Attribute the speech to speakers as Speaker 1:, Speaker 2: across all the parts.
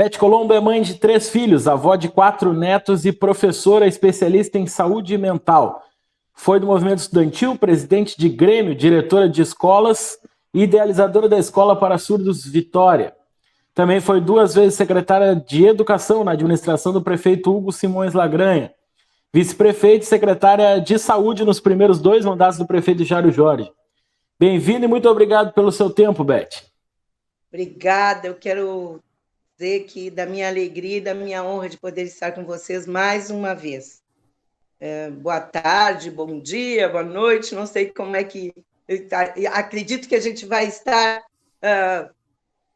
Speaker 1: Beth Colombo é mãe de 3 filhos, avó de 4 netos e professora especialista em saúde mental. Foi do movimento estudantil, presidente de Grêmio, diretora de escolas e idealizadora da Escola para Surdos Vitória. Também foi 2 vezes secretária de Educação na administração do prefeito Hugo Simões Lagranha, vice-prefeita e secretária de Saúde nos primeiros 2 mandatos do prefeito Jário Jorge. Bem-vindo e muito obrigado pelo seu tempo, Beth.
Speaker 2: Obrigada, eu quero dizer que da minha alegria e da minha honra de poder estar com vocês mais uma vez. Boa tarde, bom dia, boa noite, não sei como é que... Acredito que a gente vai estar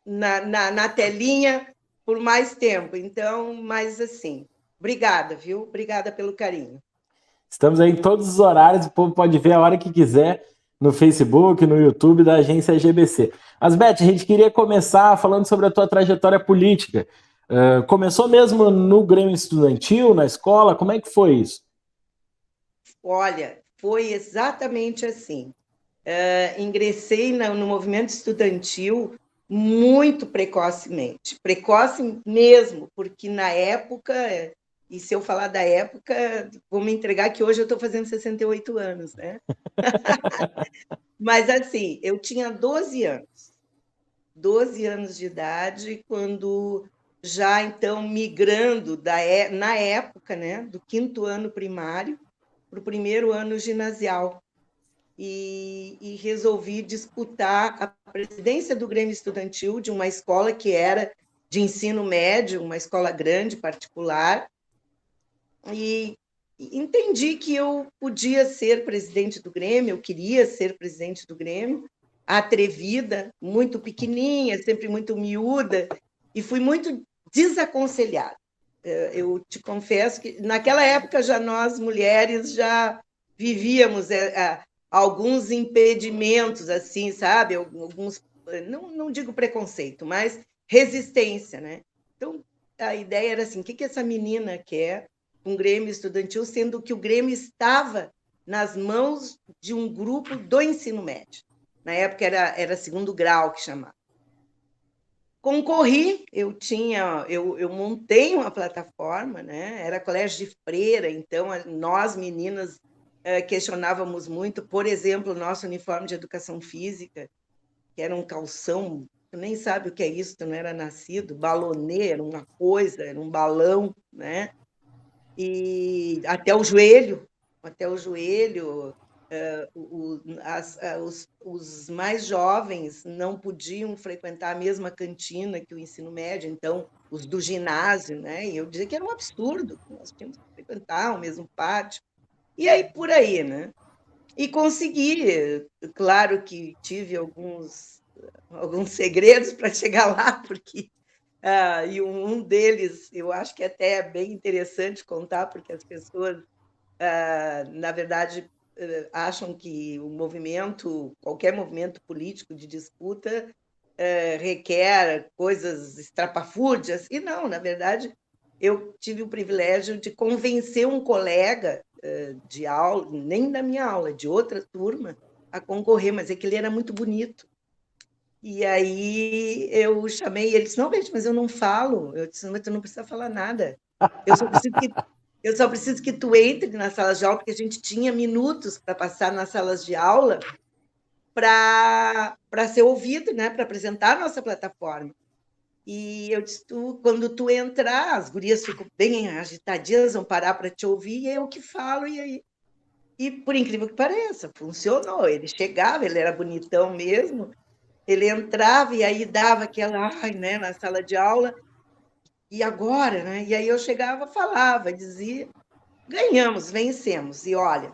Speaker 2: na telinha por mais tempo, então, mas assim, obrigada, viu? Obrigada pelo carinho.
Speaker 1: Estamos aí em todos os horários, o povo pode ver a hora que quiser no Facebook, no YouTube da agência GBC. Mas, Beth, a gente queria começar falando sobre a tua trajetória política. Começou mesmo no Grêmio Estudantil, na escola? Como é que foi isso?
Speaker 2: Olha, foi exatamente assim. Ingressei no movimento estudantil muito precocemente. Precoce mesmo, porque na época... E se eu falar da época, vou me entregar que hoje eu estou fazendo 68 anos, né? Mas, assim, eu tinha 12 anos de idade, quando já, então, migrando na época, né, do 5º ano primário para o 1º ano ginasial. E resolvi disputar a presidência do Grêmio Estudantil de uma escola que era de ensino médio, uma escola grande, particular, e entendi que eu podia ser presidente do Grêmio, eu queria ser presidente do Grêmio, atrevida, muito pequenininha, sempre muito miúda, e fui muito desaconselhada. Eu te confesso que, naquela época, já nós, mulheres, já vivíamos alguns impedimentos, assim, sabe? Alguns, não digo preconceito, mas resistência, né? Então, a ideia era assim, o que essa menina quer um Grêmio Estudantil, sendo que o Grêmio estava nas mãos de um grupo do ensino médio. Na época era 2º grau que chamava. Concorri, eu montei uma plataforma, né? Era colégio de freira, então nós, meninas, questionávamos muito, por exemplo, o nosso uniforme de educação física, que era um calção, tu nem sabe o que é isso, tu não era nascido, balonê, era uma coisa, era um balão, né? E até o joelho, os mais jovens não podiam frequentar a mesma cantina que o ensino médio, então os do ginásio, né? E eu dizia que era um absurdo, nós tínhamos que frequentar o mesmo pátio, e aí por aí, né? E consegui, claro que tive alguns segredos para chegar lá, porque e um deles, eu acho que até é bem interessante contar, porque as pessoas, na verdade, acham que qualquer movimento político de disputa, requer coisas estrapafúrdias, e não, na verdade, eu tive o privilégio de convencer um colega de aula, nem da minha aula, de outra turma, a concorrer, mas é que ele era muito bonito. E aí eu chamei, e ele disse, não, Beth, mas eu não falo. Eu disse, mas tu não precisa falar nada. Eu só preciso que tu entre nas salas de aula, porque a gente tinha minutos para passar nas salas de aula para ser ouvido, né, para apresentar a nossa plataforma. E eu disse, quando tu entrar, as gurias ficam bem agitadinhas, vão parar para te ouvir, e eu que falo, e aí... E, por incrível que pareça, funcionou. Ele chegava, ele era bonitão mesmo, ele entrava e aí dava aquela, né, na sala de aula, e agora, né? E aí eu chegava, falava, dizia, ganhamos, vencemos. E olha,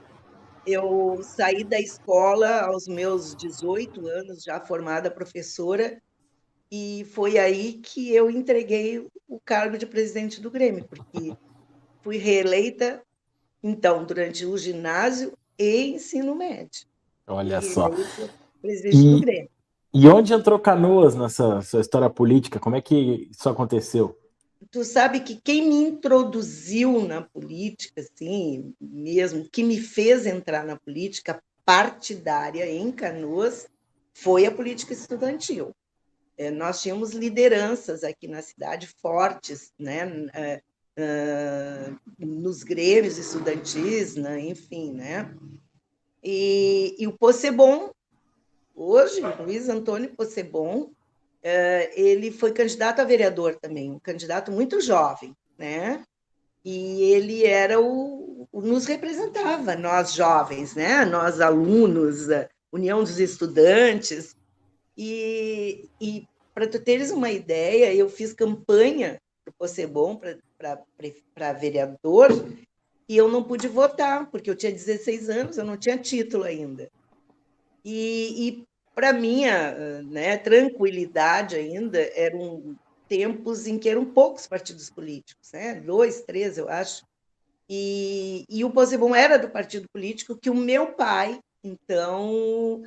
Speaker 2: eu saí da escola aos meus 18 anos, já formada professora, e foi aí que eu entreguei o cargo de presidente do Grêmio, porque fui reeleita, então, durante o ginásio e ensino médio.
Speaker 1: Olha
Speaker 2: Fui
Speaker 1: só.
Speaker 2: reeleita presidente do
Speaker 1: E,
Speaker 2: Grêmio.
Speaker 1: e onde entrou Canoas nessa sua história política? Como é que isso aconteceu?
Speaker 2: Tu sabe que quem me introduziu na política, assim, mesmo, que me fez entrar na política partidária em Canoas, foi a política estudantil. nós tínhamos lideranças aqui na cidade fortes, né? Nos grêmios estudantis, né? Enfim, né? E o Possebon, hoje, Luiz Antônio Possebon, ele foi candidato a vereador também, um candidato muito jovem, né? E ele era nos representava, nós jovens, né? Nós alunos, a União dos Estudantes. E para tu teres uma ideia, eu fiz campanha para o Possebon, para vereador, e eu não pude votar, porque eu tinha 16 anos, eu não tinha título ainda. E para minha, né, tranquilidade ainda, eram tempos em que eram poucos partidos políticos, né? 2, 3, eu acho. E o Possebon era do partido político que o meu pai, então,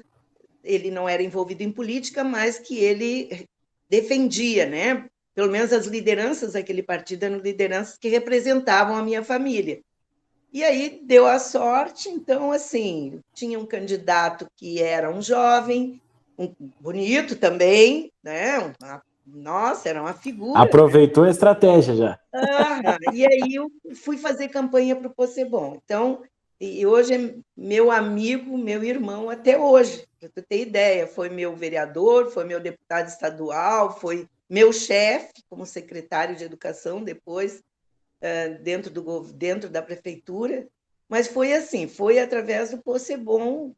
Speaker 2: ele não era envolvido em política, mas que ele defendia, né? Pelo menos as lideranças daquele partido eram lideranças que representavam a minha família. E aí deu a sorte, então, assim, tinha um candidato que era um jovem, bonito também, né? Nossa, era uma figura.
Speaker 1: Aproveitou a estratégia já.
Speaker 2: E aí eu fui fazer campanha para o Possebon. Então, e hoje é meu amigo, meu irmão até hoje, para tu ter ideia. Foi meu vereador, foi meu deputado estadual, foi meu chefe como secretário de educação depois, dentro da prefeitura. Mas foi assim, foi através do Possebon,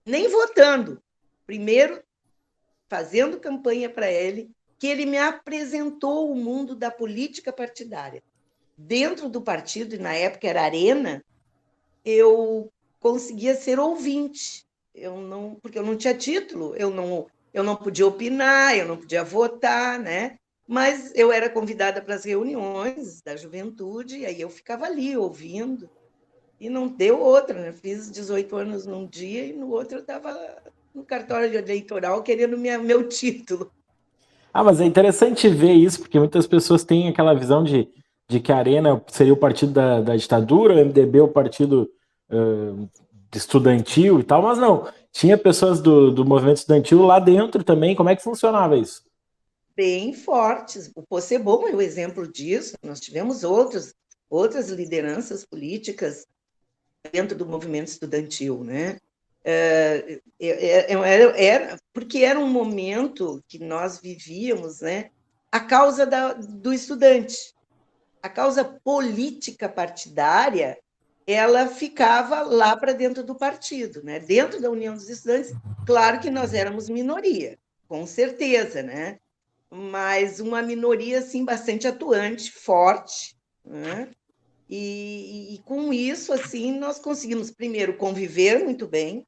Speaker 2: nem votando. Primeiro, fazendo campanha para ele, que ele me apresentou o mundo da política partidária. Dentro do partido, e na época era Arena, eu conseguia ser ouvinte. Porque eu não tinha título, eu não podia opinar, eu não podia votar, né? Mas eu era convidada para as reuniões da juventude, e aí eu ficava ali ouvindo, e não deu outra, né? Fiz 18 anos num dia e no outro eu estava no cartório eleitoral querendo meu título.
Speaker 1: Mas é interessante ver isso, porque muitas pessoas têm aquela visão de que a Arena seria o partido da ditadura, o MDB o partido estudantil e tal, mas não. Tinha pessoas do movimento estudantil lá dentro também. Como é que funcionava isso?
Speaker 2: Bem fortes. O Possebon é o exemplo disso. Nós tivemos outras lideranças políticas dentro do movimento estudantil, né? Porque era um momento que nós vivíamos, né? A causa do estudante, a causa política partidária, ela ficava lá para dentro do partido, né? Dentro da União dos Estudantes, claro que nós éramos minoria, com certeza, né? Mas uma minoria assim bastante atuante, forte, né? E com isso assim nós conseguimos primeiro conviver muito bem,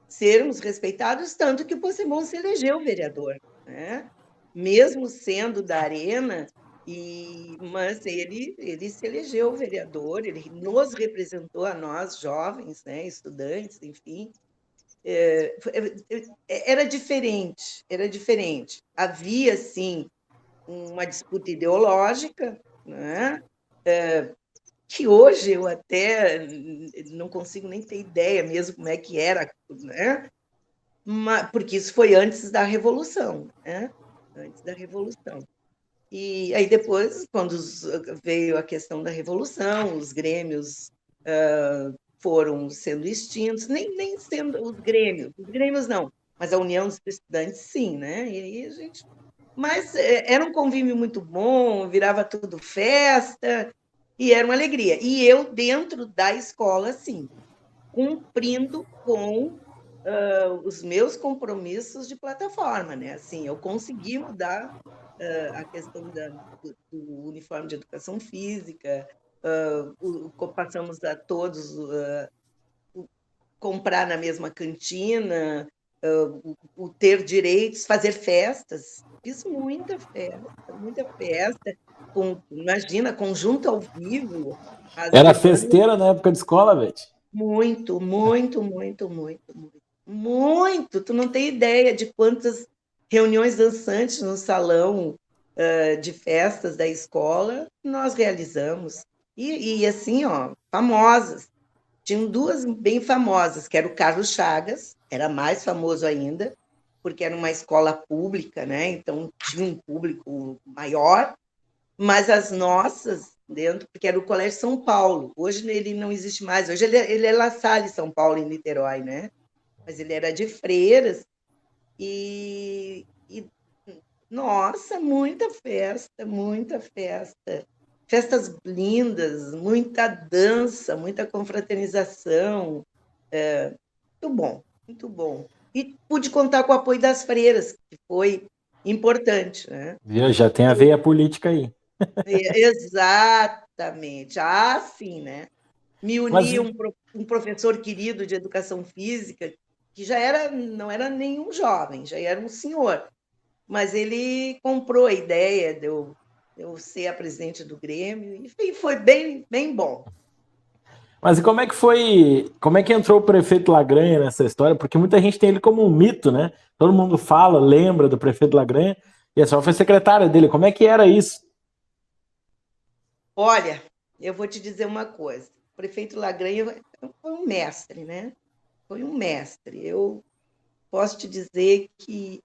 Speaker 2: sermos respeitados, tanto que o Possebon se elegeu vereador, né? Mesmo sendo da Arena, mas ele se elegeu vereador, ele nos representou a nós jovens, né, estudantes, enfim. Era diferente. Havia, sim, uma disputa ideológica, né? Que hoje eu até não consigo nem ter ideia mesmo como é que era, né? Porque isso foi antes da Revolução, né? Antes da Revolução. E aí depois, quando veio a questão da Revolução, os grêmios foram sendo extintos, nem sendo os grêmios não, mas a União dos Estudantes sim, né? E aí a gente... Mas era um convívio muito bom, virava tudo festa, e era uma alegria. E eu, dentro da escola, sim, cumprindo com os meus compromissos de plataforma, né? Assim, eu consegui mudar a questão do uniforme de educação física, passamos a todos comprar na mesma cantina, o ter direitos, fazer festas. Fiz muita festa. Imagina, conjunto ao vivo, as
Speaker 1: Era
Speaker 2: irmãs.
Speaker 1: festeira na época de escola, velho.
Speaker 2: Muito, muito, muito, muito, muito. Muito! Tu não tem ideia de quantas reuniões dançantes no salão de festas da escola nós realizamos. E assim, ó, famosas. Tinham duas bem famosas, que era o Carlos Chagas, era mais famoso ainda, porque era uma escola pública, né? Então tinha um público maior, mas as nossas, dentro, porque era o Colégio São Paulo, hoje ele não existe mais, hoje ele é La Salle São Paulo, em Niterói, né? Mas ele era de freiras, e nossa, muita festa, muita festa. Festas lindas, muita dança, muita confraternização. Muito bom, muito bom. E pude contar com o apoio das freiras, que foi importante, né?
Speaker 1: Viu? Já tem a veia política aí.
Speaker 2: Exatamente. Ah, sim, né? Me
Speaker 1: Mas
Speaker 2: uni um professor querido de educação física, que já era, não era nenhum jovem, já era um senhor, mas ele comprou a ideia de eu ser a presidente do Grêmio, e foi bem, bem bom.
Speaker 1: Mas e como é que foi? Como é que entrou o prefeito Lagranha nessa história? Porque muita gente tem ele como um mito, né? Todo mundo fala, lembra do prefeito Lagranha, e a senhora foi secretária dele. Como é que era isso?
Speaker 2: Olha, eu vou te dizer uma coisa. O prefeito Lagranha foi um mestre, né? Foi um mestre. Eu posso te dizer que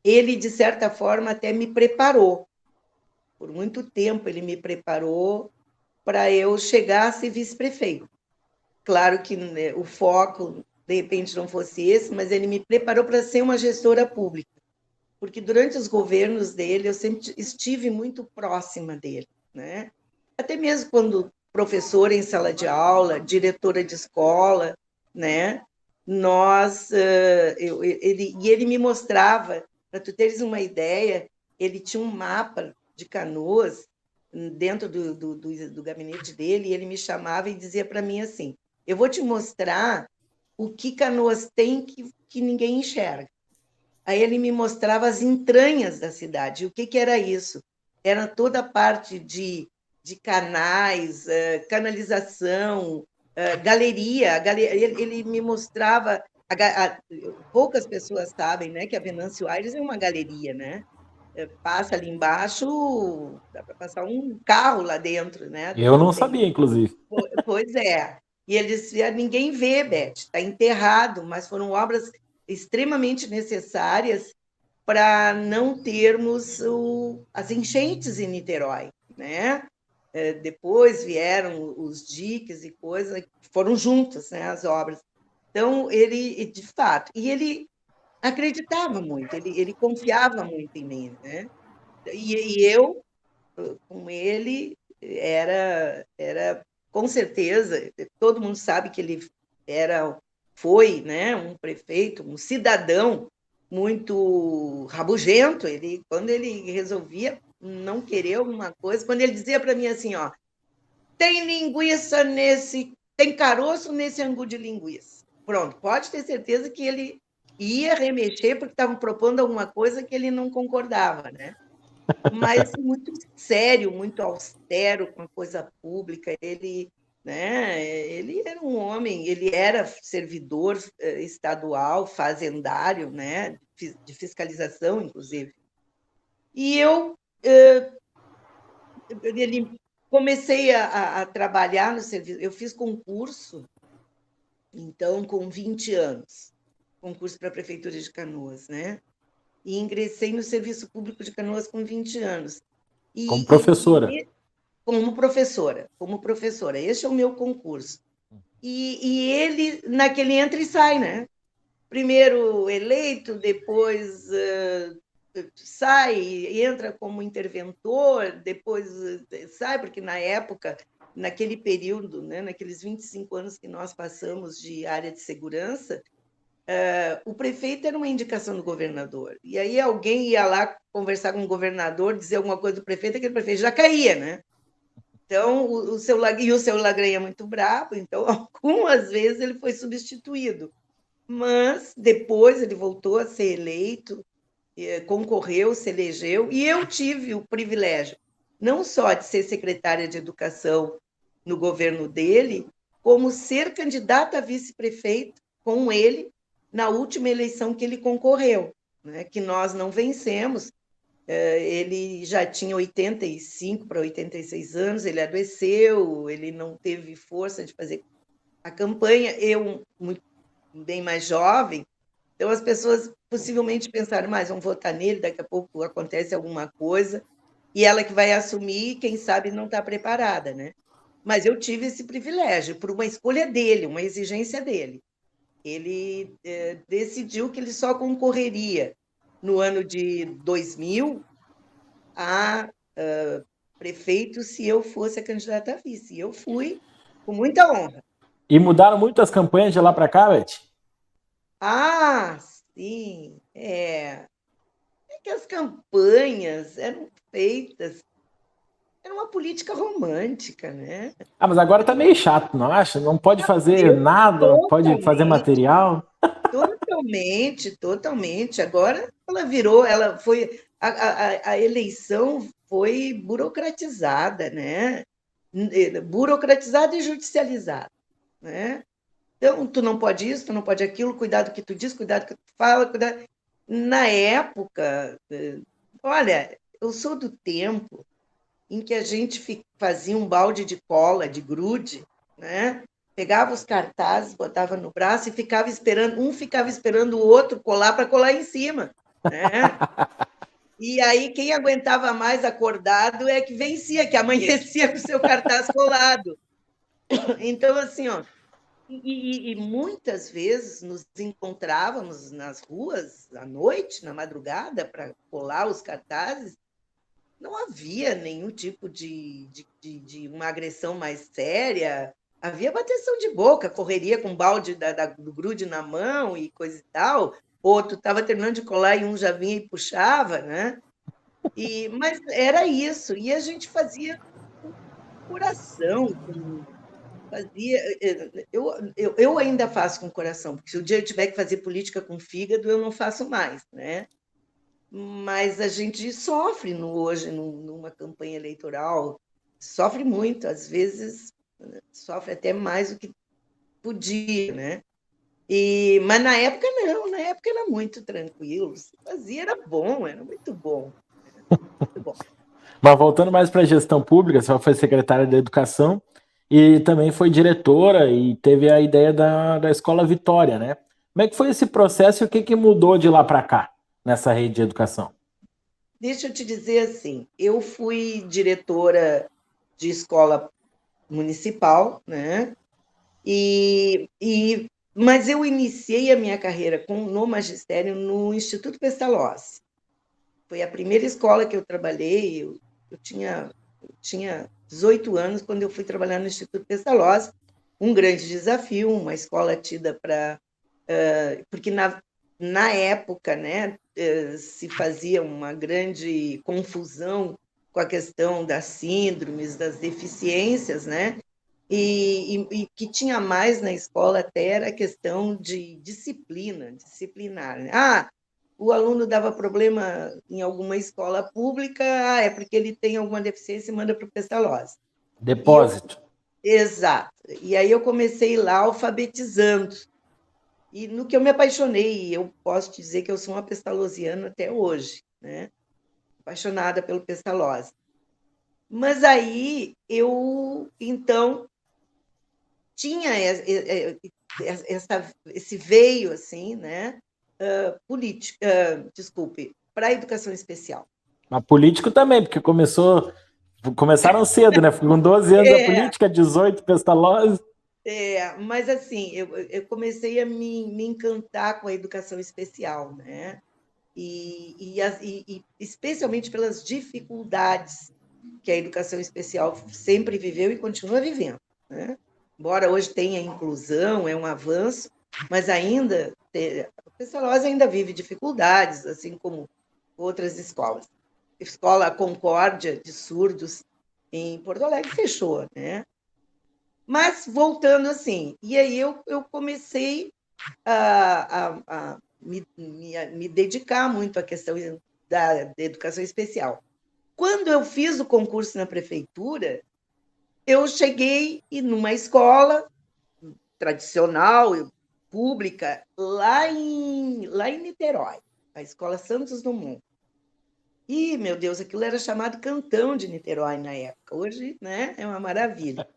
Speaker 2: ele, de certa forma, até me preparou. Por muito tempo, ele me preparou para eu chegar a ser vice-prefeito. Claro que, né, o foco, de repente, não fosse esse, mas ele me preparou para ser uma gestora pública, porque durante os governos dele eu sempre estive muito próxima dele, né? Até mesmo quando professora em sala de aula, diretora de escola, né? Ele me mostrava, para tu teres uma ideia, ele tinha um mapa de Canoas dentro do gabinete dele, e ele me chamava e dizia para mim assim: eu vou te mostrar o que Canoas tem que ninguém enxerga. Aí ele me mostrava as entranhas da cidade. O que era isso? Era toda a parte de canais, canalização, galeria. Ele me mostrava. Poucas pessoas sabem, né, que a Venâncio Aires é uma galeria, né? Passa ali embaixo, dá para passar um carro lá dentro, né?
Speaker 1: Eu não
Speaker 2: Tem.
Speaker 1: sabia, inclusive.
Speaker 2: Pois é. E ele dizia: ninguém vê, Beth, está enterrado, mas foram obras extremamente necessárias para não termos as enchentes em Niterói, né? Depois vieram os diques e coisas, foram juntas, né, as obras. Então, ele, de fato, e ele acreditava muito, ele confiava muito em mim, né? E eu, com ele, era com certeza, todo mundo sabe que ele foi, né, um prefeito, um cidadão muito rabugento. Quando ele resolvia não querer alguma coisa, quando ele dizia para mim assim, ó, tem caroço nesse angu de linguiça. Pronto, pode ter certeza que ele ia remexer porque estavam propondo alguma coisa que ele não concordava, né? Mas muito sério, muito austero com a coisa pública. Ele era um homem, ele era servidor estadual, fazendário, né, de fiscalização, inclusive. E ele comecei a trabalhar no serviço. Eu fiz concurso, então, com 20 anos, concurso para a Prefeitura de Canoas, né? E ingressei no Serviço Público de Canoas com 20 anos.
Speaker 1: Como
Speaker 2: E,
Speaker 1: professora.
Speaker 2: como professora, como professora. Esse é o meu concurso. E ele, naquele entra e sai, né? Primeiro eleito, depois sai, entra como interventor, depois sai, porque na época, naquele período, né, naqueles 25 anos que nós passamos de área de segurança, o prefeito era uma indicação do governador. E aí alguém ia lá conversar com o governador, dizer alguma coisa do prefeito, aquele prefeito já caía, né? Então, o seu Lagranha é muito bravo, então, algumas vezes ele foi substituído. Mas depois ele voltou a ser eleito, concorreu, se elegeu, e eu tive o privilégio não só de ser secretária de educação no governo dele, como ser candidata a vice-prefeito com ele na última eleição que ele concorreu, né, que nós não vencemos. Ele já tinha 85 para 86 anos, ele adoeceu, ele não teve força de fazer a campanha, eu, muito, bem mais jovem, então as pessoas possivelmente pensaram, mas vamos votar nele, daqui a pouco acontece alguma coisa, e ela que vai assumir, quem sabe não está preparada, né? Mas eu tive esse privilégio, por uma escolha dele, uma exigência dele. Ele decidiu que ele só concorreria no ano de 2000 a prefeito se eu fosse a candidata a vice. E eu fui com muita honra.
Speaker 1: E mudaram muito as campanhas de lá para cá, Beth?
Speaker 2: Ah, sim. É que as campanhas eram feitas, era uma política romântica, né?
Speaker 1: Ah, mas agora tá meio chato, não acha? Não pode fazer
Speaker 2: Eu
Speaker 1: nada, não pode fazer
Speaker 2: totalmente,
Speaker 1: material.
Speaker 2: totalmente, totalmente. Agora ela virou, ela foi, a eleição foi burocratizada, né? Burocratizada e judicializada, né? Então, tu não pode isso, tu não pode aquilo, cuidado que tu diz, cuidado que tu fala, cuidado. Na época, olha, eu sou do tempo em que a gente fazia um balde de cola, de grude, né? Pegava os cartazes, botava no braço e ficava esperando, um ficava esperando o outro colar para colar em cima, né? E aí quem aguentava mais acordado é que vencia, que amanhecia com o seu cartaz colado. Então, assim, ó, e muitas vezes nos encontrávamos nas ruas à noite, na madrugada, para colar os cartazes. Não havia nenhum tipo de uma agressão mais séria. Havia bateção de boca, correria com balde do grude na mão e coisa e tal. Ou tu estava terminando de colar e um já vinha e puxava, né? Mas era isso. E a gente fazia com coração, fazia. Eu ainda faço com coração, porque se o dia eu tiver que fazer política com fígado, eu não faço mais, né? Mas a gente sofre hoje numa campanha eleitoral, sofre muito, às vezes sofre até mais do que podia, né? Mas na época não, na época era muito tranquilo, se fazia, era bom, era muito bom. Muito bom.
Speaker 1: Mas voltando mais para a gestão pública, você foi secretária da Educação e também foi diretora e teve a ideia da Escola Vitória, né? Como é que foi esse processo e o que, que mudou de lá para cá, nessa rede de educação?
Speaker 2: Deixa eu te dizer assim, eu fui diretora de escola municipal, né? Mas eu iniciei a minha carreira no magistério no Instituto Pestalozzi. Foi a primeira escola que eu trabalhei. Eu tinha 18 anos quando eu fui trabalhar no Instituto Pestalozzi. Um grande desafio, uma escola tida para... porque na época, né, se fazia uma grande confusão com a questão das síndromes, das deficiências, né? E que tinha mais na escola até era a questão de disciplinar. Né? O aluno dava problema em alguma escola pública, é porque ele tem alguma deficiência e manda para o Pestalozzi.
Speaker 1: Depósito.
Speaker 2: Exato. E aí eu comecei lá alfabetizando. E no que eu me apaixonei, eu posso dizer que eu sou uma pestalozziana até hoje, né? Apaixonada pelo Pestalozzi. Mas aí eu, então, tinha esse veio, assim, né? Político, desculpe, para a educação especial.
Speaker 1: Mas político também, porque começaram cedo, né? Com 12 anos a
Speaker 2: É,
Speaker 1: política, 18 Pestalozzi.
Speaker 2: mas assim, eu comecei a me encantar com a educação especial, né? E especialmente pelas dificuldades que a educação especial sempre viveu e continua vivendo, né? Embora hoje tenha inclusão, é um avanço, mas ainda a Pestalozzi ainda vive dificuldades, assim como outras escolas. Escola Concórdia de surdos em Porto Alegre fechou, né? Mas voltando assim, e aí eu comecei a me dedicar muito à questão da educação especial. Quando eu fiz o concurso na prefeitura, eu cheguei numa escola tradicional, pública, lá em Niterói, a Escola Santos Dumont. E, meu Deus, aquilo era chamado Cantão de Niterói na época. Hoje, né, é uma maravilha.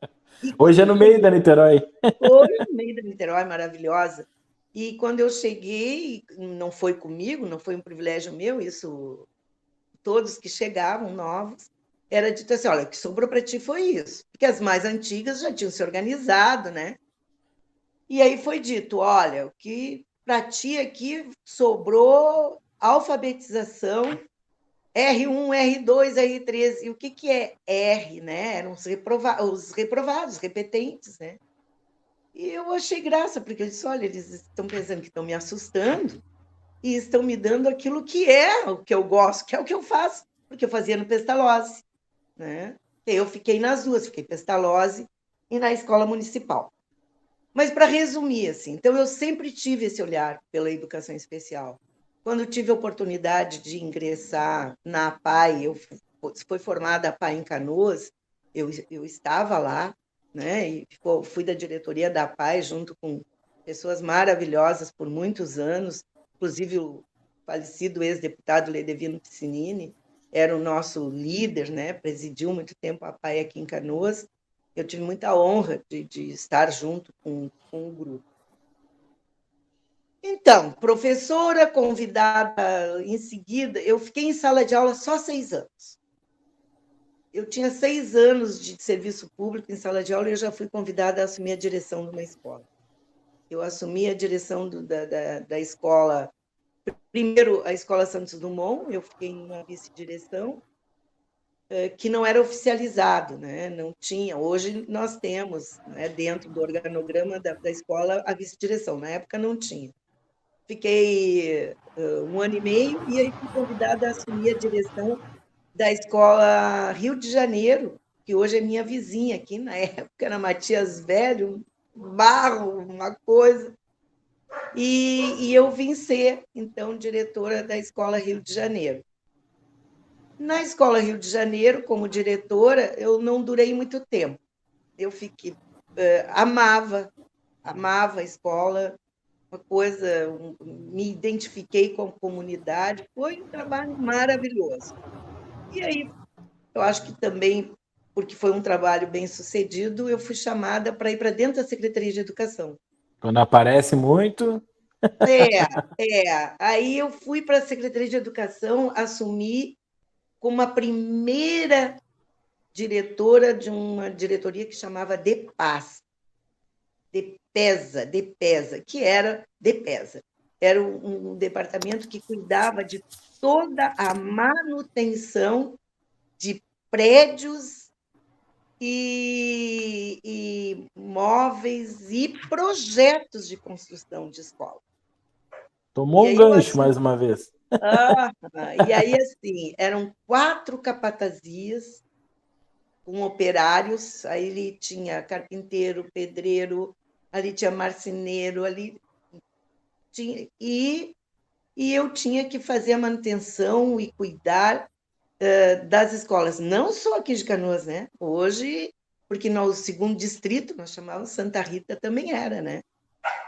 Speaker 2: E
Speaker 1: Hoje
Speaker 2: quando
Speaker 1: é
Speaker 2: eu
Speaker 1: no meio da
Speaker 2: cheguei,
Speaker 1: Niterói.
Speaker 2: hoje, no meio da Niterói, maravilhosa. E quando eu cheguei, não foi comigo, não foi um privilégio meu, isso, todos que chegavam novos, era dito assim: olha, o que sobrou para ti foi isso, porque as mais antigas já tinham se organizado, né? E aí foi dito: olha, o que para ti aqui sobrou alfabetização R1, R2, R3. E o que é R, né? Eram os reprovados, repetentes, né? E eu achei graça, porque eu disse: olha, eles estão pensando que estão me assustando e estão me dando aquilo que é o que eu gosto, que é o que eu faço, porque eu fazia no Pestalozzi, né? E eu fiquei nas duas, fiquei Pestalozzi e na escola municipal. Mas para resumir, assim, então eu sempre tive esse olhar pela educação especial. Quando tive a oportunidade de ingressar na APAE, foi formada a APAE em Canoas, eu estava lá, né? E fui da diretoria da APAE junto com pessoas maravilhosas por muitos anos, inclusive o falecido ex-deputado Ledevino Piscinini era o nosso líder, né? Presidiu muito tempo a APAE aqui em Canoas. Eu tive muita honra de estar junto com o grupo. Então, professora convidada em seguida, eu fiquei em sala de aula só 6 anos. Eu tinha 6 anos de serviço público em sala de aula e eu já fui convidada a assumir a direção de uma escola. Eu assumi a direção da escola, primeiro a Escola Santos Dumont, eu fiquei na vice-direção, que não era oficializado, né? Não tinha. Hoje nós temos, né, dentro do organograma da escola, a vice-direção. Na época não tinha. Fiquei 1 ano e meio e aí fui convidada a assumir a direção da escola Rio de Janeiro, que hoje é minha vizinha aqui, na época era Matias Velho, um barro, uma coisa. E eu vim ser, então, diretora da escola Rio de Janeiro. Na escola Rio de Janeiro, como diretora, eu não durei muito tempo. Eu fiquei, amava a escola, uma coisa, me identifiquei com a comunidade, foi um trabalho maravilhoso. E aí, eu acho que também, porque foi um trabalho bem sucedido, eu fui chamada para ir para dentro da Secretaria de Educação.
Speaker 1: Quando aparece muito.
Speaker 2: Aí eu fui para a Secretaria de Educação, assumi como a primeira diretora de uma diretoria que chamava DEPAS, DEPESA, que era DEPESA. Era um departamento que cuidava de toda a manutenção de prédios e móveis e projetos de construção de escola.
Speaker 1: Tomou um gancho mais uma vez.
Speaker 2: E aí, assim, eram 4 capatazias com operários, aí ele tinha carpinteiro, pedreiro, ali tinha marceneiro, ali tinha, e eu tinha que fazer a manutenção e cuidar das escolas, não só aqui de Canoas, né? Hoje, porque no segundo distrito, nós chamávamos Santa Rita, também era, né?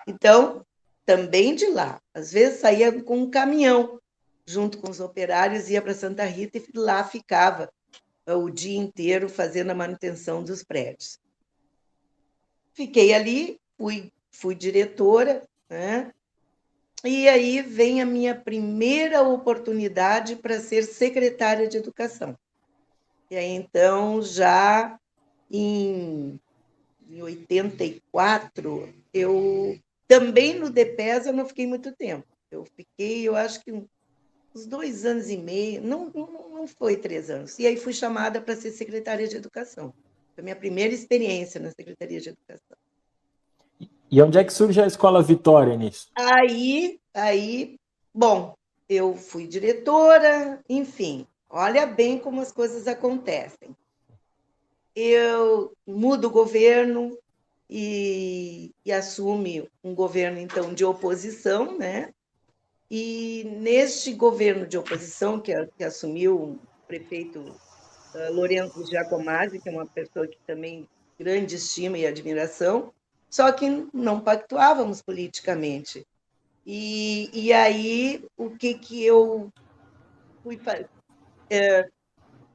Speaker 2: Então, também de lá. Às vezes saía com um caminhão, junto com os operários, ia para Santa Rita e lá ficava o dia inteiro fazendo a manutenção dos prédios. Fiquei ali, fui diretora, né? E aí vem a minha primeira oportunidade para ser secretária de educação. E aí, então, já em 84, eu também no DEPES eu não fiquei muito tempo. Eu fiquei, eu acho que uns 2 anos e meio, não foi 3 anos. E aí fui chamada para ser secretária de educação. Foi a minha primeira experiência na Secretaria de Educação.
Speaker 1: E onde é que surge a Escola Vitória nisso?
Speaker 2: Bom, eu fui diretora, enfim, olha bem como as coisas acontecem. Eu mudo o governo e assume um governo, então, de oposição, né? E neste governo de oposição, que assumiu o prefeito Lourenço Giacomazzi, que é uma pessoa que também grande estima e admiração, só que não pactuávamos politicamente. E aí, o que eu fui fazer?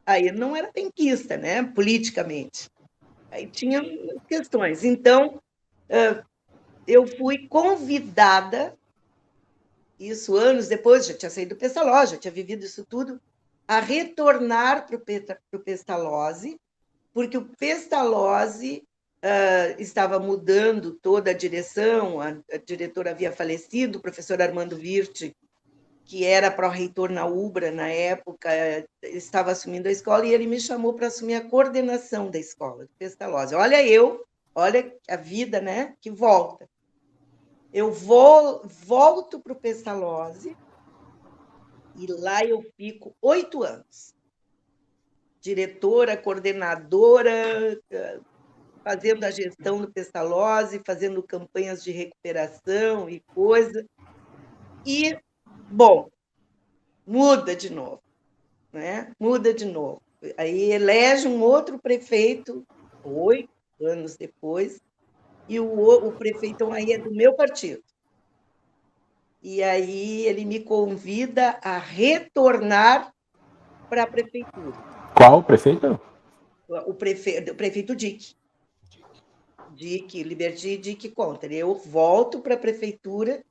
Speaker 2: Aí não era penquista, né, politicamente. Aí tinha questões. Então, eu fui convidada, isso anos depois, já tinha saído do Pestalozzi, já tinha vivido isso tudo, a retornar para o Pestalozzi, porque o Pestalozzi estava mudando toda a direção, a diretora havia falecido, o professor Armando Virti, que era pró-reitor na UBRA na época, estava assumindo a escola, e ele me chamou para assumir a coordenação da escola, do Pestalozzi. Olha a vida, né, que volta. Eu volto para o Pestalozzi, e lá eu fico 8 anos. Diretora, coordenadora, fazendo a gestão do Pestalozzi, fazendo campanhas de recuperação e coisa. E, bom, muda de novo, né? Muda de novo. Aí elege um outro prefeito, 8 anos depois, e o prefeito aí é do meu partido. E aí ele me convida a retornar para a prefeitura.
Speaker 1: Qual prefeito?
Speaker 2: O prefeito Dick, Liberty Dick Conter. Eu volto para a prefeitura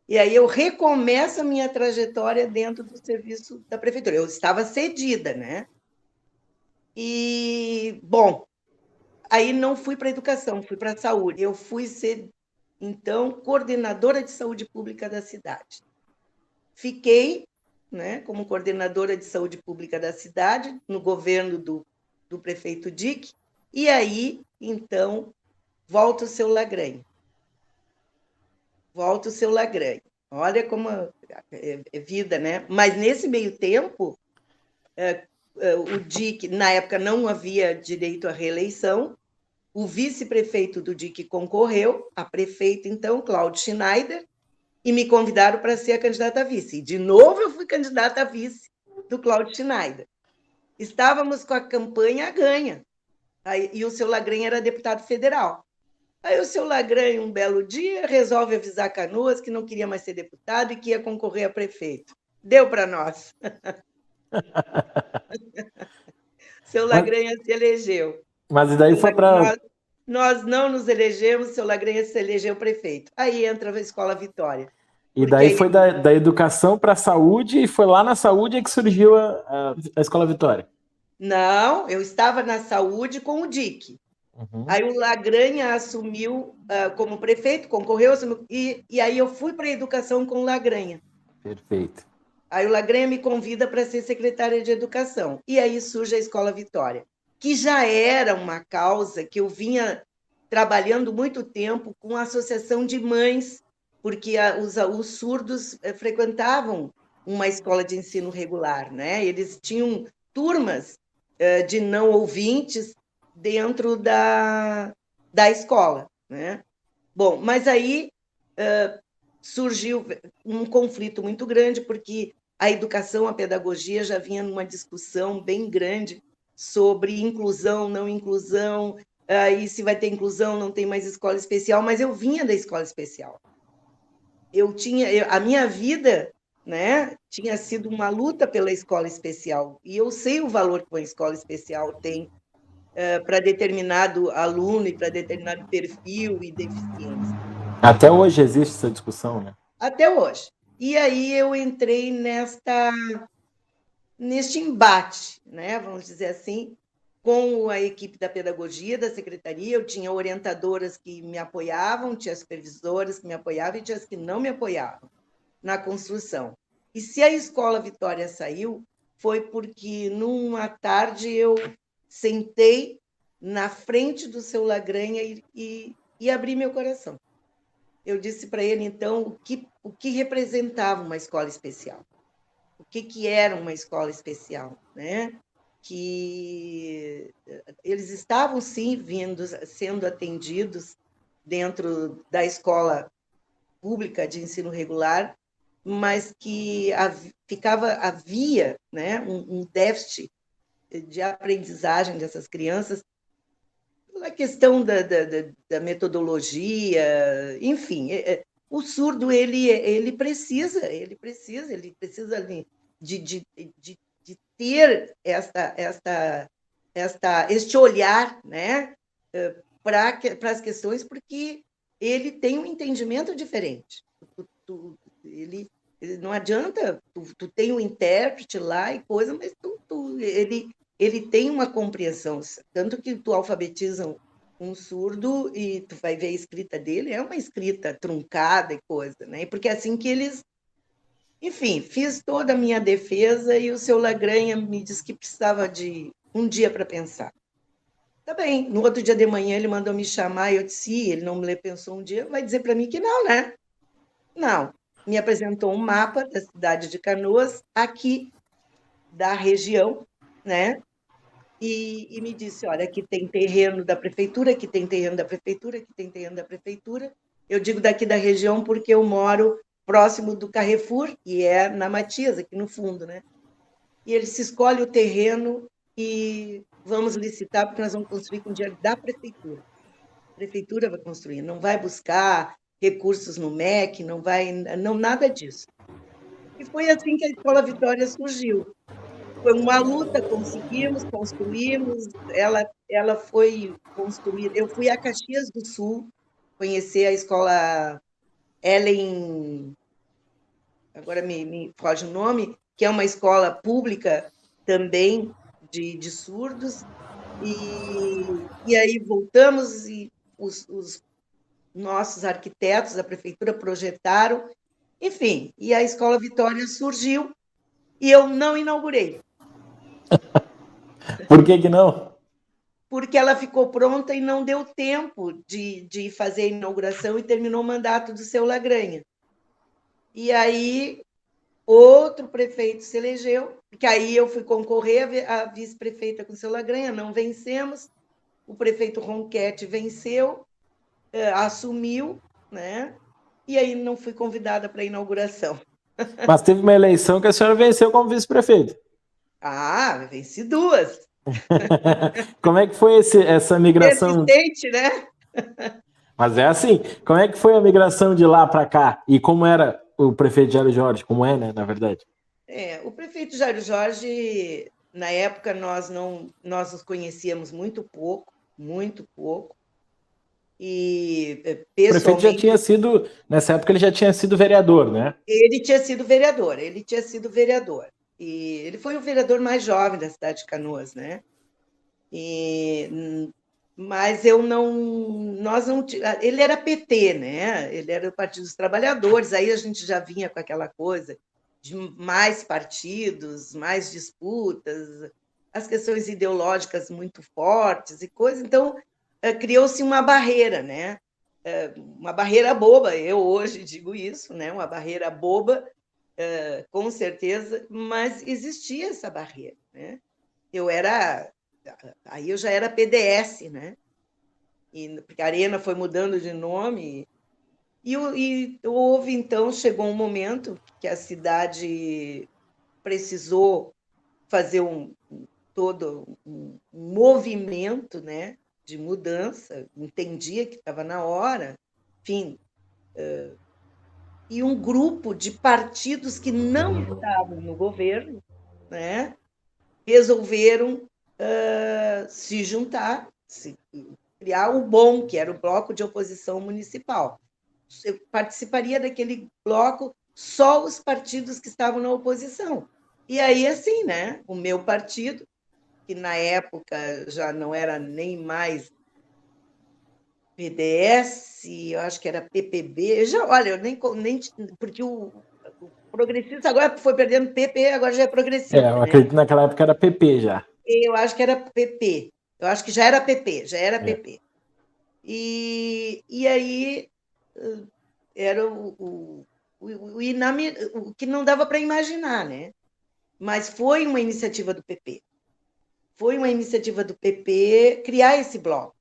Speaker 2: e aí eu recomeço a minha trajetória dentro do serviço da prefeitura. Eu estava cedida, né? E, bom, aí não fui para a educação, fui para a saúde. Eu fui ser, então, coordenadora de saúde pública da cidade. Fiquei, né, como coordenadora de saúde pública da cidade, no governo do prefeito Dick, e aí, então, volta o seu Lagrange. Volta o seu Lagrange. Olha como é vida, né? Mas nesse meio tempo, o Dick, na época não havia direito à reeleição, o vice-prefeito do Dick concorreu, a prefeita, então, Cláudia Schneider, e me convidaram para ser a candidata a vice. E, de novo, eu fui candidata a vice do Cláudio Schneider. Estávamos com a campanha ganha, e o seu Lagrange era deputado federal. Aí o seu Lagrange, um belo dia, resolve avisar Canoas que não queria mais ser deputado e que ia concorrer a prefeito. Deu para nós. Seu Lagrange se elegeu.
Speaker 1: Mas e daí foi para...
Speaker 2: Nós não nos elegemos, seu Lagrange se elegeu prefeito. Aí entra a Escola Vitória.
Speaker 1: E daí foi da educação para a saúde, e foi lá na saúde que surgiu a Escola Vitória.
Speaker 2: Não, eu estava na saúde com o Dick. Uhum. Aí o Lagrange assumiu como prefeito, concorreu, e aí eu fui para a educação com o Lagrange.
Speaker 1: Perfeito.
Speaker 2: Aí o Lagrange me convida para ser secretária de educação. E aí surge a Escola Vitória, que já era uma causa que eu vinha trabalhando muito tempo com a associação de mães, porque os surdos frequentavam uma escola de ensino regular, né? Eles tinham turmas de não ouvintes dentro da escola, né? Bom, mas aí surgiu um conflito muito grande, porque a educação, a pedagogia já vinha numa discussão bem grande sobre inclusão, não inclusão, e se vai ter inclusão, não tem mais escola especial, mas eu vinha da escola especial. A minha vida, né, tinha sido uma luta pela escola especial, e eu sei o valor que uma escola especial tem para determinado aluno e para determinado perfil e deficiência.
Speaker 1: Até hoje existe essa discussão, né?
Speaker 2: Até hoje. E aí eu entrei neste embate, né, vamos dizer assim, com a equipe da pedagogia da secretaria. Eu tinha orientadoras que me apoiavam, tinha supervisoras que me apoiavam e tinha as que não me apoiavam na construção. E se a Escola Vitória saiu, foi porque numa tarde eu sentei na frente do seu Lagrange e abri meu coração. Eu disse para ele, então, o que representava uma escola especial. O que era uma escola especial, né? Que eles estavam, sim, sendo atendidos dentro da escola pública de ensino regular, mas que havia, né, um déficit de aprendizagem dessas crianças, pela questão da metodologia, enfim. O surdo ele precisa de ter este olhar, né, para as questões, porque ele tem um entendimento diferente. Ele não adianta, tu tem um intérprete lá e coisa, mas ele tem uma compreensão, tanto que tu alfabetiza um surdo e tu vai ver a escrita dele, é uma escrita truncada e coisa, né? Porque é assim que eles... Enfim, fiz toda a minha defesa e o seu Lagranha me disse que precisava de um dia para pensar. Tá bem, no outro dia de manhã ele mandou me chamar e eu disse, ele não me pensou um dia, vai dizer para mim que não, né? Não. Me apresentou um mapa da cidade de Canoas, aqui da região, né? E me disse, olha, aqui tem terreno da prefeitura, aqui tem terreno da prefeitura, aqui tem terreno da prefeitura. Eu digo daqui da região porque eu moro próximo do Carrefour, e é na Matias, aqui no fundo, né? E ele se escolhe o terreno e vamos licitar, porque nós vamos construir com dinheiro da prefeitura. A prefeitura vai construir, não vai buscar recursos no MEC, não vai, não, nada disso. E foi assim que a Escola Vitória surgiu. Foi uma luta, conseguimos, construímos, ela foi construída. Eu fui a Caxias do Sul conhecer a escola Ellen, agora me foge o nome, que é uma escola pública também de surdos, e aí voltamos e os nossos arquitetos da prefeitura projetaram, enfim, e a Escola Vitória surgiu e eu não inaugurei.
Speaker 1: Por que não?
Speaker 2: Porque ela ficou pronta e não deu tempo de fazer a inauguração e terminou o mandato do seu Lagranha. E aí outro prefeito se elegeu, que aí eu fui concorrer a vice-prefeita com o seu Lagranha, não vencemos, o prefeito Ronquete venceu, assumiu, né? E aí não fui convidada para a inauguração.
Speaker 1: Mas teve uma eleição que a senhora venceu como vice-prefeito.
Speaker 2: Ah, venci duas.
Speaker 1: Como é que foi essa migração?
Speaker 2: Persistente, né?
Speaker 1: Mas é assim, como é que foi a migração de lá para cá? E como era o prefeito Jairo Jorge? Como é, né, na verdade?
Speaker 2: O prefeito Jairo Jorge, na época, nós nos conhecíamos muito pouco, e
Speaker 1: O prefeito já tinha
Speaker 2: pessoalmente
Speaker 1: sido, nessa época ele já tinha sido vereador, né?
Speaker 2: ele tinha sido vereador, e ele foi o vereador mais jovem da cidade de Canoas, né? Mas nós não, ele era PT, né? Ele era o Partido dos Trabalhadores, aí a gente já vinha com aquela coisa de mais partidos, mais disputas, as questões ideológicas muito fortes e coisas, então criou-se uma barreira, né? Uma barreira boba, eu hoje digo isso, né? Uma barreira boba, com certeza, mas existia essa barreira, né? Aí eu já era PDS, né? Porque a Arena foi mudando de nome, e houve, então, chegou um momento que a cidade precisou fazer todo um movimento, né, de mudança, entendia que estava na hora, enfim, e um grupo de partidos que não estavam no governo, né, resolveram se juntar, criar o BOM, que era o Bloco de Oposição Municipal. Eu participaria daquele bloco só os partidos que estavam na oposição. E aí, assim, né? O meu partido, que na época já não era nem mais PDS, eu acho que era PPB. Olha, eu nem porque o progressista agora foi perdendo PP, agora já é progressista.
Speaker 1: Eu
Speaker 2: Né?
Speaker 1: acredito que naquela época era PP já.
Speaker 2: Eu acho que era PP. Eu acho que já era PP, já era PP. E aí era o que não dava para imaginar, né? Mas foi uma iniciativa do PP. Foi uma iniciativa do PP criar esse bloco.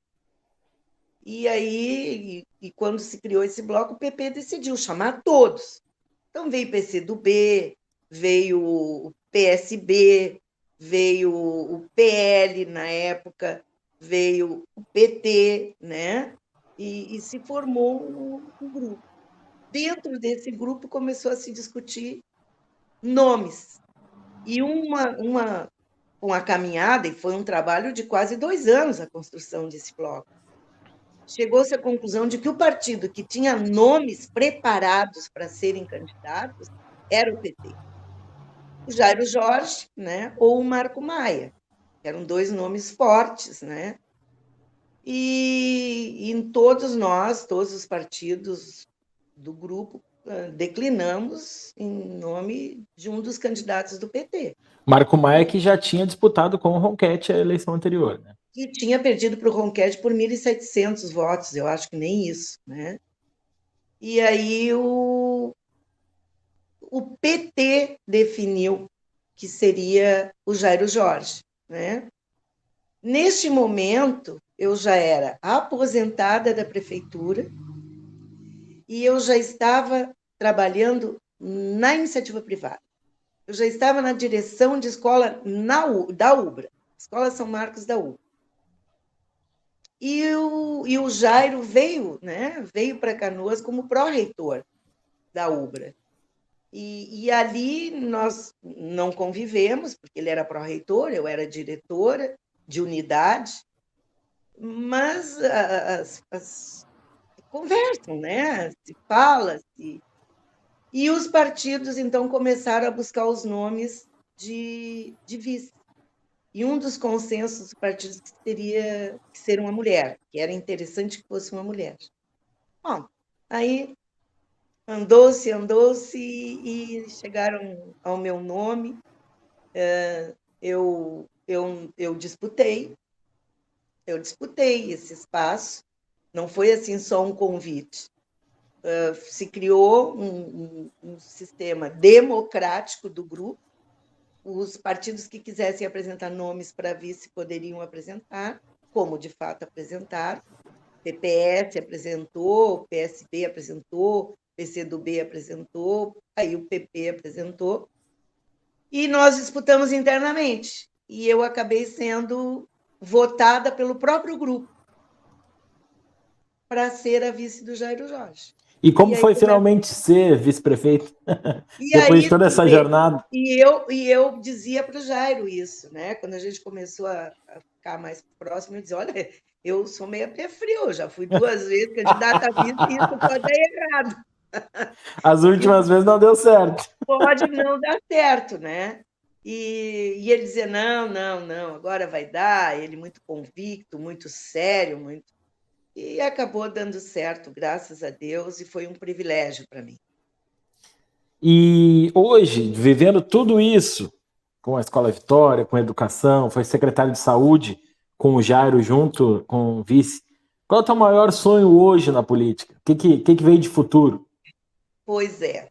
Speaker 2: E aí, quando se criou esse bloco, o PP decidiu chamar todos. Então veio o PCdoB, veio o PSB, veio o PL na época, veio o PT, né? E se formou um grupo. Dentro desse grupo começou a se discutir nomes. E com a caminhada, e foi um trabalho de quase 2 anos a construção desse bloco. chegou-se à conclusão de que o partido que tinha nomes preparados para serem candidatos era o PT. O Jairo Jorge, né, ou o Marco Maia, que eram dois nomes fortes, né? E em todos nós, todos os partidos do grupo, declinamos em nome de um dos candidatos do PT.
Speaker 1: Marco Maia que já tinha disputado com o Ronquete a eleição anterior, né?
Speaker 2: E tinha perdido para o Ronquete por 1.700 votos, eu acho que nem isso, né? E aí o PT definiu que seria o Jairo Jorge, né? Neste momento, eu já era aposentada da prefeitura e eu já estava trabalhando na iniciativa privada. Eu já estava na direção de escola da UBRA, Escola São Marcos da UBRA. E o Jairo veio, né? Veio para Canoas como pró-reitor da UBRA. E ali nós não convivemos, porque ele era pró-reitor, eu era diretora de unidade, mas as conversam, né? Se fala, e os partidos então começaram a buscar os nomes de vice. E um dos consensos dos partidos teria que ser uma mulher, que era interessante que fosse uma mulher. Bom, aí andou-se e chegaram ao meu nome. Eu disputei esse espaço. Não foi assim só um convite. Se criou um sistema democrático do grupo. Os partidos que quisessem apresentar nomes para vice poderiam apresentar, como de fato apresentaram. PPS apresentou, PSB apresentou, PCdoB apresentou, aí o PP apresentou. E nós disputamos internamente. E eu acabei sendo votada pelo próprio grupo para ser a vice do Jairo Jorge.
Speaker 1: E como foi finalmente ser vice-prefeito? Depois de toda essa jornada?
Speaker 2: E eu dizia para o Jairo isso, né? Quando a gente começou a ficar mais próximo, eu dizia, olha, eu sou meio pé frio, já fui 2 vezes candidata a vice e isso pode dar errado.
Speaker 1: As últimas vezes não deu certo.
Speaker 2: Pode não dar certo, né? E ele dizia, não, agora vai dar. Ele muito convicto, muito sério, muito... E acabou dando certo, graças a Deus, e foi um privilégio para mim.
Speaker 1: E hoje, vivendo tudo isso, com a Escola Vitória, com a educação, foi secretário de saúde, com o Jairo junto com o vice. Qual é o teu maior sonho hoje na política? O que veio de futuro?
Speaker 2: Pois é,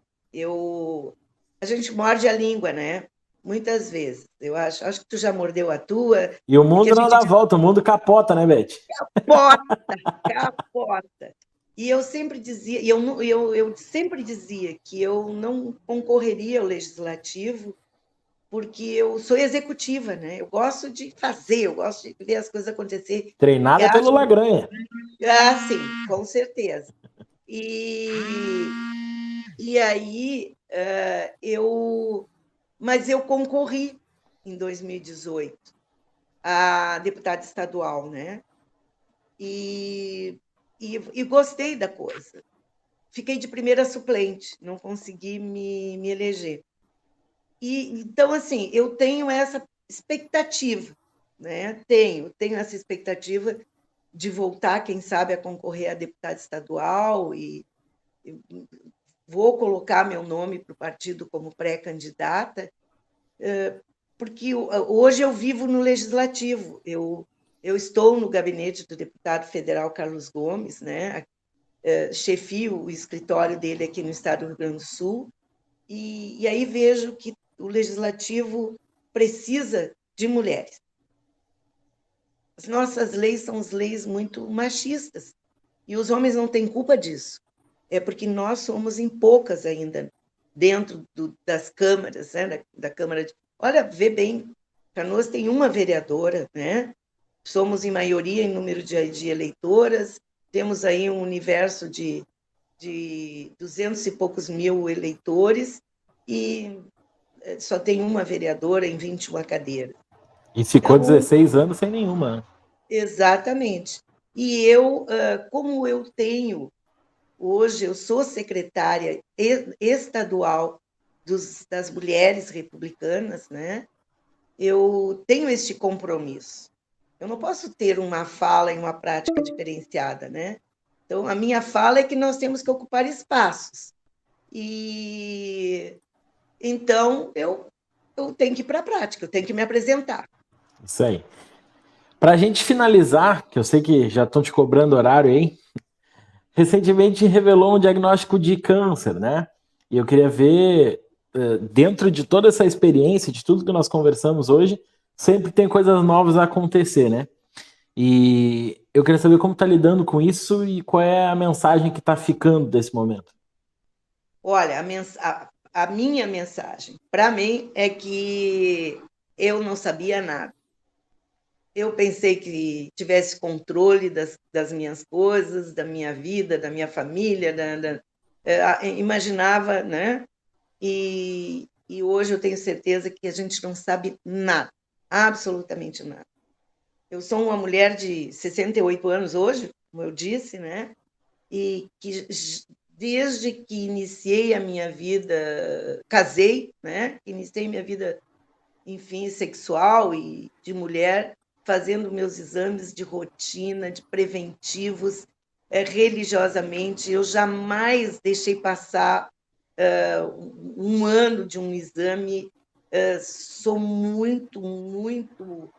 Speaker 2: a gente morde a língua, né? Muitas vezes. Eu acho que tu já mordeu a tua.
Speaker 1: E o mundo não dá volta, o mundo capota, né, Beth?
Speaker 2: Capota. E eu sempre dizia, eu sempre dizia que eu não concorreria ao legislativo porque eu sou executiva, né? Eu gosto de fazer, eu gosto de ver as coisas acontecer.
Speaker 1: Treinada pelo Lagranha.
Speaker 2: Ah, sim, com certeza. E aí mas eu concorri em 2018 a deputada estadual, né? E gostei da coisa. Fiquei de primeira suplente, não consegui me eleger. Então, assim, eu tenho essa expectativa, né? Tenho essa expectativa de voltar, quem sabe, a concorrer a deputada estadual e vou colocar meu nome para o partido como pré-candidata, porque hoje eu vivo no legislativo. Eu estou no gabinete do deputado federal Carlos Gomes, né? Chefio o escritório dele aqui no estado do Rio Grande do Sul, e aí vejo que o legislativo precisa de mulheres. As nossas leis são leis muito machistas, e os homens não têm culpa disso. É porque nós somos em poucas ainda dentro das câmaras, né? da Câmara de... Olha, vê bem, Canoas tem uma vereadora, né? Somos em maioria em número de eleitoras, temos aí um universo de 200 e poucos mil eleitores e só tem uma vereadora em 21 cadeiras.
Speaker 1: E ficou então, 16 anos sem nenhuma.
Speaker 2: Exatamente. E eu, como eu tenho, hoje eu sou secretária estadual das mulheres republicanas, né? Eu tenho este compromisso. Eu não posso ter uma fala e uma prática diferenciada, né? Então, a minha fala é que nós temos que ocupar espaços. E então eu tenho que ir para a prática, eu tenho que me apresentar.
Speaker 1: Isso aí. Para a gente finalizar, que eu sei que já estão te cobrando horário aí, recentemente revelou um diagnóstico de câncer, né? E eu queria ver, dentro de toda essa experiência, de tudo que nós conversamos hoje, sempre tem coisas novas a acontecer, né? E eu queria saber como está lidando com isso e qual é a mensagem que está ficando desse momento.
Speaker 2: Olha, a minha mensagem para mim é que eu não sabia nada. Eu pensei que tivesse controle das minhas coisas, da minha vida, da minha família, imaginava, né? E hoje eu tenho certeza que a gente não sabe nada, absolutamente nada. Eu sou uma mulher de 68 anos hoje, como eu disse, né? E que desde que iniciei a minha vida, casei, né? Iniciei minha vida, enfim, sexual e de mulher, fazendo meus exames de rotina, de preventivos, religiosamente. Eu jamais deixei passar um ano de um exame. Sou muito, muito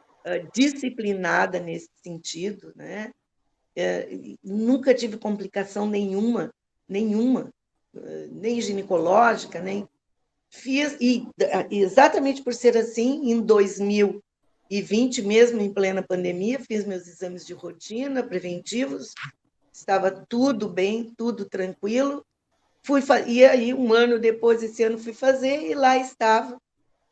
Speaker 2: disciplinada nesse sentido, né? Nunca tive complicação nenhuma, nenhuma, nem ginecológica, nem fiz, e exatamente por ser assim, em 2020, mesmo em plena pandemia, fiz meus exames de rotina, preventivos, estava tudo bem, tudo tranquilo. E aí, um ano depois, esse ano, fui fazer, e lá estava,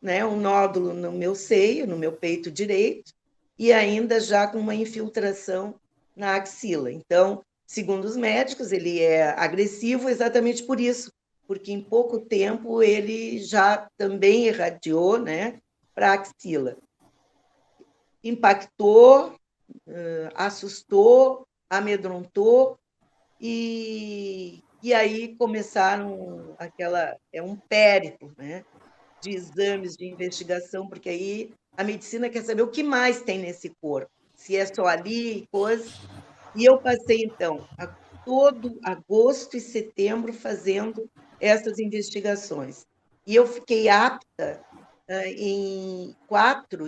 Speaker 2: né, um nódulo no meu seio, no meu peito direito, e ainda já com uma infiltração na axila. Então, segundo os médicos, ele é agressivo exatamente por isso, porque em pouco tempo ele já também irradiou, né, para a axila. Impactou, assustou, amedrontou, e aí começaram é um périplo, né, de exames, de investigação, porque aí a medicina quer saber o que mais tem nesse corpo, se é só ali, coisa. E eu passei, então, todo agosto e setembro fazendo essas investigações. E eu fiquei apta,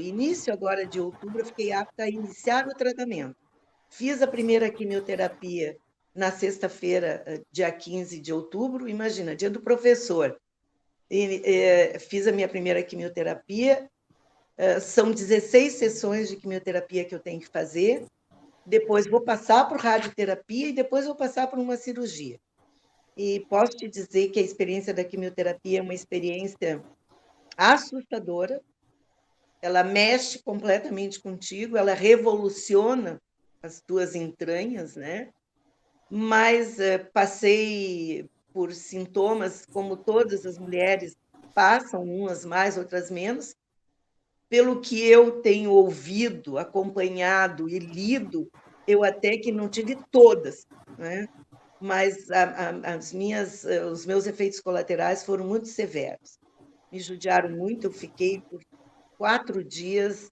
Speaker 2: início agora de outubro, eu fiquei apta a iniciar o tratamento. Fiz a primeira quimioterapia na sexta-feira, dia 15 de outubro, imagina, dia do professor. Fiz a minha primeira quimioterapia, são 16 sessões de quimioterapia que eu tenho que fazer, depois vou passar por radioterapia e depois vou passar por uma cirurgia. E posso te dizer que a experiência da quimioterapia é uma experiência assustadora, ela mexe completamente contigo, ela revoluciona as tuas entranhas, né? Mas passei por sintomas como todas as mulheres passam, umas mais, outras menos. Pelo que eu tenho ouvido, acompanhado e lido, eu até que não tive todas, né? Mas os meus efeitos colaterais foram muito severos. Me judiaram muito, eu fiquei por 4 dias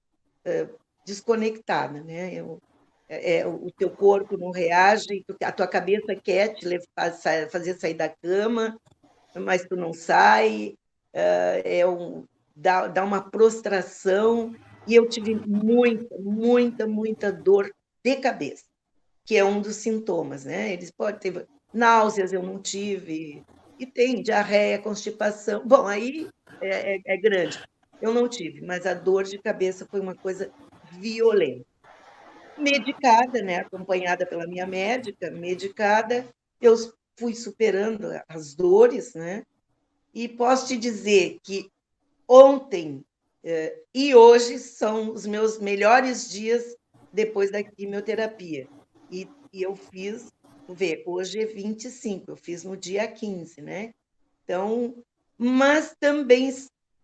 Speaker 2: desconectada, né? O teu corpo não reage, a tua cabeça quer te fazer sair da cama, mas tu não sai, dá uma prostração, e eu tive muita, muita, muita dor de cabeça, que é um dos sintomas, né? Eles podem ter náuseas, eu não tive, e tem diarreia, constipação. Bom, aí é grande. Eu não tive, mas a dor de cabeça foi uma coisa violenta. Medicada, né? Acompanhada pela minha médica, medicada, eu fui superando as dores, né? E posso te dizer que ontem e hoje são os meus melhores dias depois da quimioterapia. E eu fiz, vê, hoje é 25, eu fiz no dia 15, né? Então, mas também,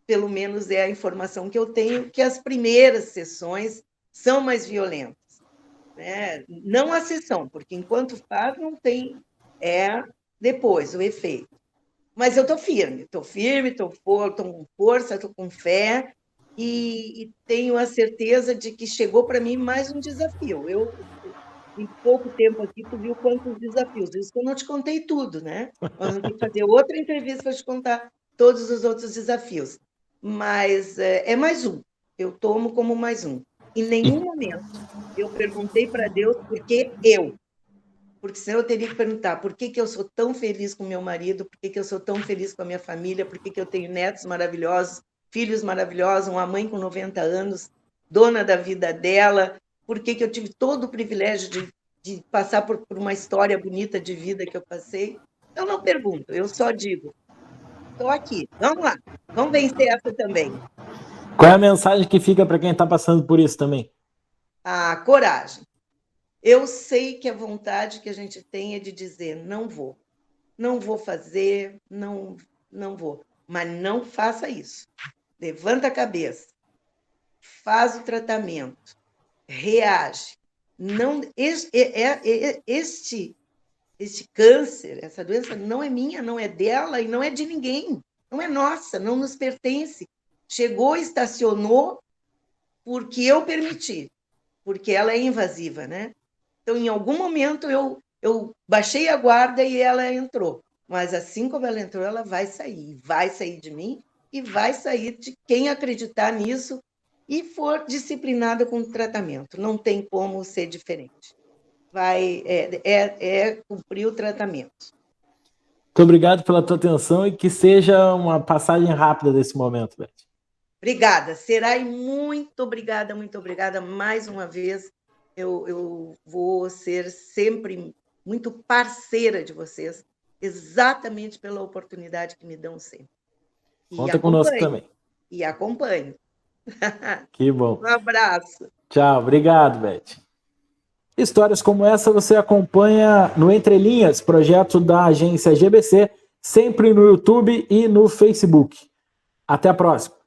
Speaker 2: pelo menos é a informação que eu tenho, que as primeiras sessões são mais violentas. né? Não a sessão, porque enquanto faz não tem, depois o efeito. Mas eu estou firme, estou com força, estou com fé e tenho a certeza de que chegou para mim mais um desafio. Em pouco tempo aqui, tu viu quantos desafios. Isso que eu não te contei tudo, né? Nós vamos ter que fazer outra entrevista para te contar todos os outros desafios. Mas é mais um. Eu tomo como mais um. Em nenhum momento eu perguntei para Deus por que eu. Porque senão eu teria que perguntar por que eu sou tão feliz com meu marido, por que eu sou tão feliz com a minha família, por que eu tenho netos maravilhosos, filhos maravilhosos, uma mãe com 90 anos, dona da vida dela, por que eu tive todo o privilégio de passar por uma história bonita de vida que eu passei. Eu não pergunto, eu só digo, estou aqui, vamos lá, vamos vencer essa também.
Speaker 1: Qual é a mensagem que fica para quem está passando por isso também?
Speaker 2: A coragem. Eu sei que a vontade que a gente tem é de dizer, não vou fazer, não vou. Mas não faça isso. Levanta a cabeça, faz o tratamento, reage. Não, este câncer, essa doença não é minha, não é dela e não é de ninguém. Não é nossa, não nos pertence. Chegou, estacionou, porque eu permiti, porque ela é invasiva, né? Então, em algum momento, eu baixei a guarda e ela entrou. Mas assim como ela entrou, ela vai sair de mim e vai sair de quem acreditar nisso e for disciplinada com o tratamento. Não tem como ser diferente. Cumprir o tratamento.
Speaker 1: Muito obrigado pela tua atenção e que seja uma passagem rápida desse momento, Beth.
Speaker 2: Obrigada, Serai, muito obrigada mais uma vez. Eu vou ser sempre muito parceira de vocês, exatamente pela oportunidade que me dão sempre.
Speaker 1: Conta conosco também.
Speaker 2: E acompanho.
Speaker 1: Que bom.
Speaker 2: Um abraço.
Speaker 1: Tchau, obrigado, Beth. Histórias como essa você acompanha no Entre Linhas, projeto da agência GBC, sempre no YouTube e no Facebook. Até a próxima.